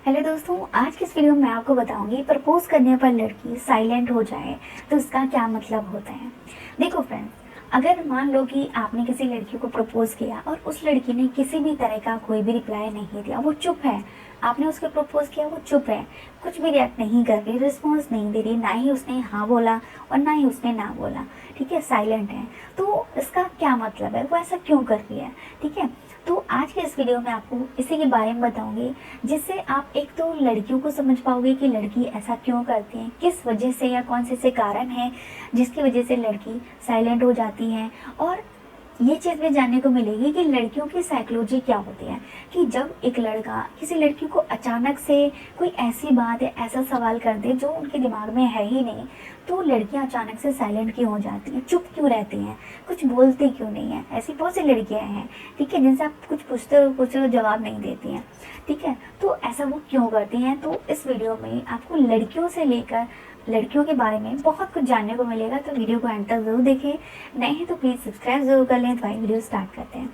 Hello दोस्तों, आज की इस वीडियो में मैं आपको बताऊंगी प्रपोज करने पर लड़की साइलेंट हो जाए तो इसका क्या मतलब होता है। देखो फ्रेंड्स, अगर मान लो कि आपने किसी लड़की को प्रपोज किया और उस लड़की ने किसी भी तरह का कोई भी रिप्लाई नहीं दिया, वो चुप है। आपने उसको प्रपोज किया, वो चुप है, कुछ भी रिएक्ट नहीं कर रही, रिस्पॉन्स नहीं दे रही, ना ही उसने हाँ बोला और ना ही उसने ना बोला, ठीक है, साइलेंट है। तो इसका क्या मतलब है, वो ऐसा क्यों कर रही है, ठीक है। तो आज के इस वीडियो में आपको इसी के बारे में बताऊंगी, जिससे आप एक तो लड़कियों को समझ पाओगे कि लड़की ऐसा क्यों करती है, किस वजह से या कौन से कारण है जिसकी वजह से लड़की साइलेंट हो जाती है। और ये चीज़ भी जानने को मिलेगी कि लड़कियों की साइकोलॉजी क्या होती है, कि जब एक लड़का किसी लड़की को अचानक से कोई ऐसी बात या ऐसा सवाल कर दे जो उनके दिमाग में है ही नहीं, तो लड़कियां अचानक से साइलेंट क्यों हो जाती हैं, चुप क्यों रहती हैं, कुछ बोलती क्यों नहीं है। ऐसी बहुत सी लड़कियां हैं, ठीक है, जिनसे आप कुछ पूछते हो जवाब नहीं देती हैं, ठीक है। तो ऐसा वो क्यों करती हैं, तो इस वीडियो में आपको लड़कियों से लेकर लड़कियों के बारे में बहुत कुछ जानने को मिलेगा। तो वीडियो को एंड तक जरूर देखें, नए हैं तो प्लीज़ सब्सक्राइब जरूर कर लें। तो भाई वीडियो स्टार्ट करते हैं।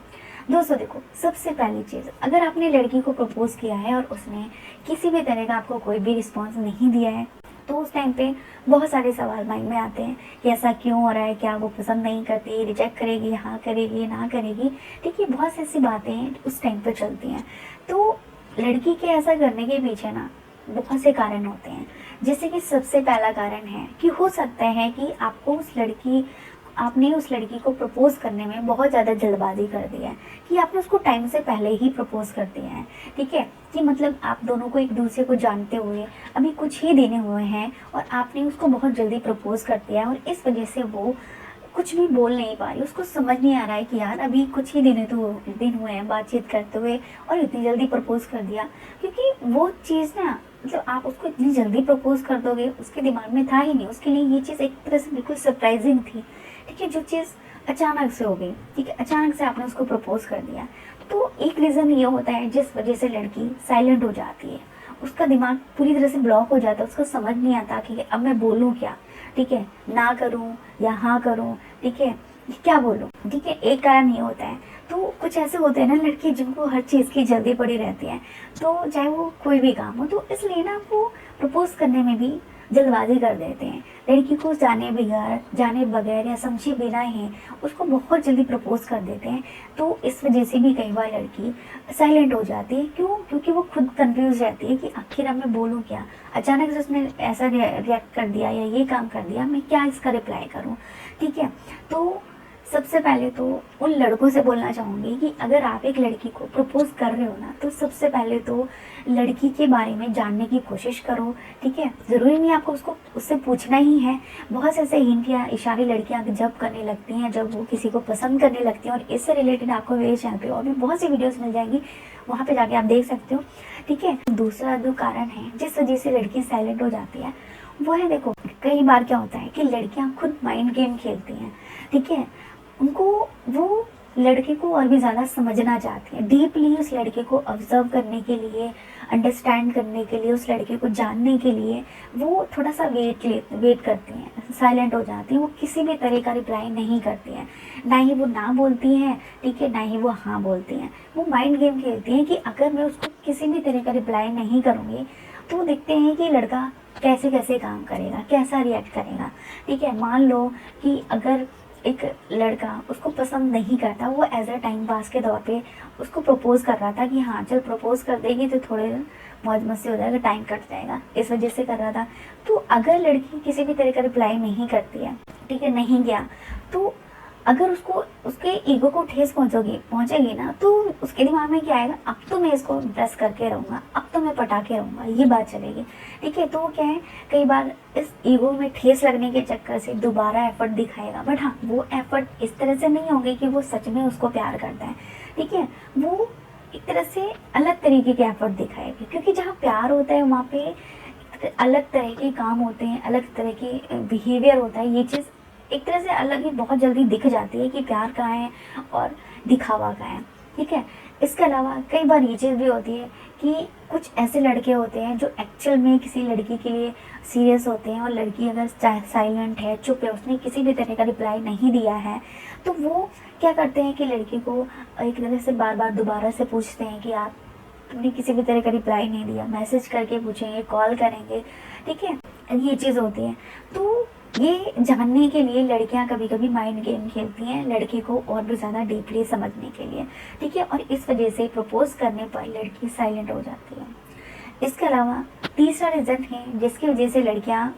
दोस्तों देखो, सबसे पहली चीज़, अगर आपने लड़की को प्रपोज किया है और उसने किसी भी तरह का आपको कोई भी रिस्पॉन्स नहीं दिया है, तो उस टाइम पे बहुत सारे सवाल माइंड में आते हैं कि ऐसा क्यों हो रहा है, क्या वो पसंद नहीं करती, रिजेक्ट करेगी, हाँ करेगी, ना करेगी, ठीक है। बहुत सी ऐसी बातें उस टाइम पे चलती हैं। तो लड़की के ऐसा करने के पीछे ना बहुत से कारण होते हैं। जैसे कि सबसे पहला कारण है कि हो सकता है कि आपने उस लड़की को प्रपोज करने में बहुत ज़्यादा जल्दबाजी कर दी है, कि आपने उसको टाइम से पहले ही प्रपोज कर दिया है, ठीक है। कि मतलब आप दोनों को एक दूसरे को जानते हुए अभी कुछ ही दिन हुए हैं और आपने उसको बहुत जल्दी प्रपोज कर दिया है, और इस वजह से वो कुछ भी बोल नहीं पा रही, उसको समझ नहीं आ रहा है कि यार अभी कुछ ही दिन हुए हैं बातचीत करते हुए और इतनी जल्दी प्रपोज कर दिया। क्योंकि वो चीज़ ना, मतलब आप उसको इतनी जल्दी प्रपोज कर दोगे, उसके दिमाग में था ही नहीं, उसके लिए ये चीज़ एक तरह से बिल्कुल सरप्राइजिंग थी, ठीक है। जो चीज़ अचानक से हो गई, ठीक है, अचानक से आपने उसको प्रपोज कर दिया। तो एक रीज़न ये होता है जिस वजह से लड़की साइलेंट हो जाती है, उसका दिमाग पूरी तरह से ब्लॉक हो जाता है, उसको समझ नहीं आता कि अब मैं बोलूँ क्या, ठीक है, ना करूँ या हाँ करूँ, ठीक है, क्या बोलूँ, ठीक है। एक कारण ये होता है। तो कुछ ऐसे होते हैं ना लड़की जिनको हर चीज़ की जल्दी पड़ी रहती है, तो चाहे वो कोई भी काम हो, तो इसलिए ना वो प्रपोज करने में भी जल्दबाजी कर देते हैं। लड़की को जाने बगैर या समझे बिना ही उसको बहुत जल्दी प्रपोज कर देते हैं। तो इस वजह से भी कई बार लड़की साइलेंट हो जाती है। क्यों? क्योंकि वो खुद कंफ्यूज रहती है कि आखिर अब मैं बोलूँ क्या, अचानक से उसने ऐसा रिएक्ट कर दिया या ये काम कर दिया, मैं क्या इसका रिप्लाई करूँ, ठीक है। तो सबसे पहले तो उन लड़कों से बोलना चाहूँगी कि अगर आप एक लड़की को प्रपोज कर रहे हो ना, तो सबसे पहले तो लड़की के बारे में जानने की कोशिश करो, ठीक है। ज़रूरी नहीं आपको उससे पूछना ही है। बहुत से ऐसे हिंट या इशारे लड़कियाँ जब करने लगती हैं, जब वो किसी को पसंद करने लगती हैं, और इससे रिलेटेड आपको मेरे चैनल पे और भी बहुत सी वीडियोज़ मिल जाएंगी, वहाँ पर जाके आप देख सकते हो, ठीक है। दूसरा जो कारण है जिस वजह से लड़की साइलेंट हो जाती है, वो है, देखो कई बार क्या होता है कि लड़कियां खुद माइंड गेम खेलती हैं, ठीक है। उनको वो लड़के को और भी ज़्यादा समझना चाहती हैं, डीपली उस लड़के को ऑब्जर्व करने के लिए, अंडरस्टैंड करने के लिए, उस लड़के को जानने के लिए वो थोड़ा सा वेट करती हैं, साइलेंट हो जाती हैं। वो किसी भी तरह का रिप्लाई नहीं करती हैं, ना ही वो ना बोलती हैं, ठीक है, ना ही वो हाँ बोलती हैं। वो माइंड गेम खेलती हैं कि अगर मैं उसको किसी भी तरह का रिप्लाई नहीं करूँगी तो देखते हैं कि लड़का कैसे कैसे काम करेगा, कैसा रिएक्ट करेगा, ठीक है। मान लो कि अगर एक लड़का उसको पसंद नहीं करता, वो एज अ टाइम पास के तौर पे उसको प्रपोज कर रहा था कि हाँ चल प्रपोज कर देगी तो थोड़े मौज मस्ती हो जाएगा, टाइम कट जाएगा, इस वजह से कर रहा था। तो अगर लड़की किसी भी तरह का रिप्लाई नहीं करती है, ठीक है, नहीं गया, तो अगर उसको उसके ईगो को ठेस पहुंचेगी ना, तो उसके दिमाग में क्या आएगा, अब तो मैं इसको इम्प्रेस करके रहूँगा, अब तो मैं पटा के रहूँगा, ये बात चलेगी, ठीक है। तो क्या है, कई बार इस ईगो में ठेस लगने के चक्कर से दोबारा एफर्ट दिखाएगा, बट हाँ वो एफर्ट इस तरह से नहीं होंगे कि वो सच में उसको प्यार करता है, ठीक है। वो एक तरह से अलग तरीके के एफर्ट दिखाएगी, क्योंकि जहाँ प्यार होता है वहाँ पे अलग तरह के काम होते हैं, अलग तरह की बिहेवियर होता है। ये चीज़ एक तरह से अलग ही बहुत जल्दी दिख जाती है कि प्यार कहाँ है और दिखावा कहाँ है, ठीक है। इसके अलावा कई बार ये चीज़ भी होती है कि कुछ ऐसे लड़के होते हैं जो एक्चुअल में किसी लड़की के लिए सीरियस होते हैं, और लड़की अगर साइलेंट है, चुप है, उसने किसी भी तरह का रिप्लाई नहीं दिया है, तो वो क्या करते हैं कि लड़की को एक तरह से बार बार दोबारा से पूछते हैं कि आप तुमने किसी भी तरह का रिप्लाई नहीं दिया, मैसेज करके पूछेंगे, कॉल करेंगे, ठीक है, ये चीज़ होती है। तो ये जानने के लिए लड़कियां कभी कभी माइंड गेम खेलती हैं लड़के को और भी ज़्यादा डीपली समझने के लिए, ठीक है, और इस वजह से प्रपोज करने पर लड़की साइलेंट हो जाती है। इसके अलावा तीसरा रीज़न है जिसकी वजह से लड़कियां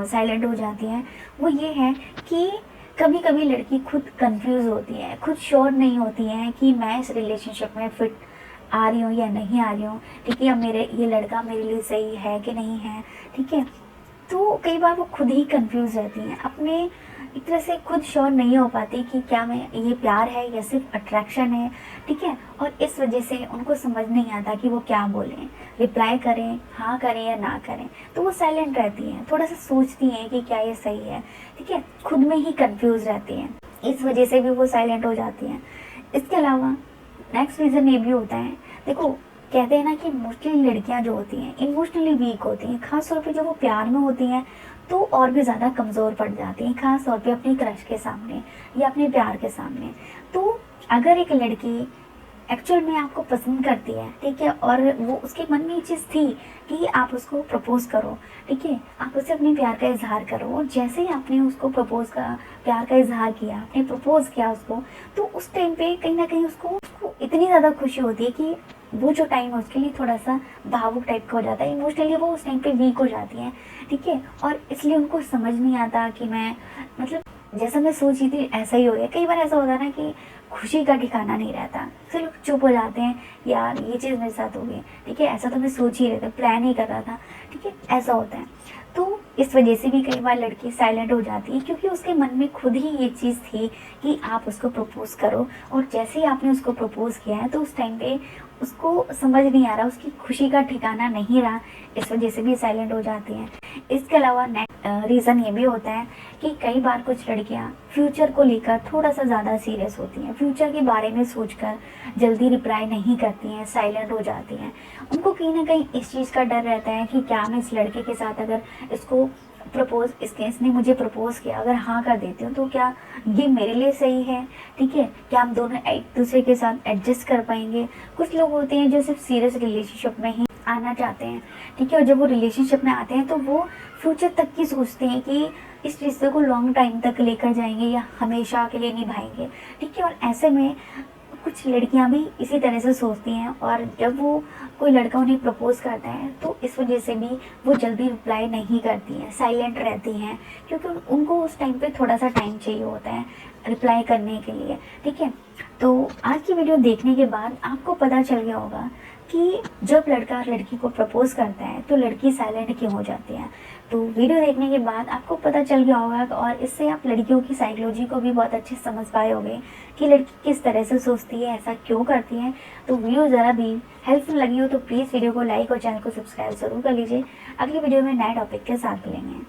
साइलेंट हो जाती हैं, वो ये है कि कभी कभी लड़की खुद कंफ्यूज होती है, खुद श्योर नहीं होती है कि मैं इस रिलेशनशिप में फिट आ रही हूँ या नहीं आ रही हूँ, ठीक है, या मेरे ये लड़का मेरे लिए सही है कि नहीं है, ठीक है। तो कई बार वो खुद ही कंफ्यूज रहती हैं, अपने एक तरह से खुद श्योर नहीं हो पाती कि क्या मैं ये प्यार है या सिर्फ अट्रैक्शन है, ठीक है, और इस वजह से उनको समझ नहीं आता कि वो क्या बोलें, रिप्लाई करें, हाँ करें या ना करें। तो वो साइलेंट रहती हैं, थोड़ा सा सोचती हैं कि क्या ये सही है, ठीक है, खुद में ही कंफ्यूज रहती हैं, इस वजह से भी वो साइलेंट हो जाती हैं। इसके अलावा नेक्स्ट रीज़न ये भी होता है, देखो कहते हैं ना कि मोस्टली लड़कियां जो होती हैं इमोशनली वीक होती हैं, खास तौर पे जब वो प्यार में होती हैं तो और भी ज़्यादा कमज़ोर पड़ जाती हैं, खास तौर पे अपनी क्रश के सामने या अपने प्यार के सामने। तो अगर एक लड़की एक्चुअल में आपको पसंद करती है, ठीक है, और वो उसके मन में ये चीज़ थी कि आप उसको प्रपोज करो, ठीक है, आप उससे अपने प्यार का इजहार करो, और जैसे ही आपने उसको प्यार का इजहार किया, आपने प्रपोज किया उसको, तो उस टाइम पे कहीं ना कहीं उसको इतनी ज़्यादा खुशी होती है कि वो जो टाइम है उसके लिए थोड़ा सा भावुक टाइप का हो जाता है, इमोशनली वो उस टाइम पे वीक हो जाती हैं, ठीक है, और इसलिए उनको समझ नहीं आता कि मैं मतलब जैसा मैं सोची थी ऐसा ही हो गया। कई बार ऐसा होता है ना कि खुशी का ठिकाना नहीं रहता, फिर लोग चुप हो जाते हैं, यार ये चीज़ मेरे साथ हो गई, ठीक है, ऐसा तो मैं सोच ही रहा था, प्लान ही कर रहा था, ठीक है, ऐसा होता है। तो इस वजह से भी कई बार लड़की साइलेंट हो जाती है क्योंकि उसके मन में खुद ही ये चीज़ थी कि आप उसको प्रपोज करो, और जैसे ही आपने उसको प्रपोज किया है तो उस टाइम पे उसको समझ नहीं आ रहा, उसकी खुशी का ठिकाना नहीं रहा, इस वजह से भी साइलेंट हो जाती हैं। इसके अलावा रीज़न ये भी होता है कि कई बार कुछ लड़कियां फ्यूचर को लेकर थोड़ा सा ज़्यादा सीरियस होती हैं, फ्यूचर के बारे में सोचकर जल्दी रिप्लाई नहीं करती हैं, साइलेंट हो जाती हैं। उनको कहीं ना कहीं इस चीज़ का डर रहता है कि क्या मैं इस लड़के के साथ अगर इसको प्रपोज इसने मुझे प्रपोज किया, अगर हाँ कर देती हूँ तो क्या ये मेरे लिए सही है, ठीक है, क्या हम दोनों एक दूसरे के साथ एडजस्ट कर पाएंगे। कुछ लोग होते हैं जो सिर्फ सीरियस रिलेशनशिप में ही आना चाहते हैं, ठीक है, और जब वो रिलेशनशिप में आते हैं तो वो फ्यूचर तक की सोचते हैं कि इस रिश्ते को लॉन्ग टाइम तक लेकर जाएंगे या हमेशा के लिए निभाएंगे, ठीक है, और ऐसे में कुछ लड़कियां भी इसी तरह से सोचती हैं, और जब वो कोई लड़का उन्हें प्रपोज करता है तो इस वजह से भी वो जल्दी रिप्लाई नहीं करती हैं, साइलेंट रहती हैं, क्योंकि उनको उस टाइम पे थोड़ा सा टाइम चाहिए होता है रिप्लाई करने के लिए, ठीक है। तो आज की वीडियो देखने के बाद आपको पता चल गया होगा कि जब लड़का लड़की को प्रपोज करता है तो लड़की साइलेंट क्यों हो जाती है। तो वीडियो देखने के बाद आपको पता चल गया होगा, और इससे आप लड़कियों की साइकोलॉजी को भी बहुत अच्छे से समझ पाए होंगे कि लड़की किस तरह से सोचती है, ऐसा क्यों करती है। तो वीडियो ज़रा भी हेल्पफुल लगी हो तो प्लीज़ वीडियो को लाइक और चैनल को सब्सक्राइब ज़रूर कर लीजिए। अगली वीडियो में नए टॉपिक के साथ मिलेंगे।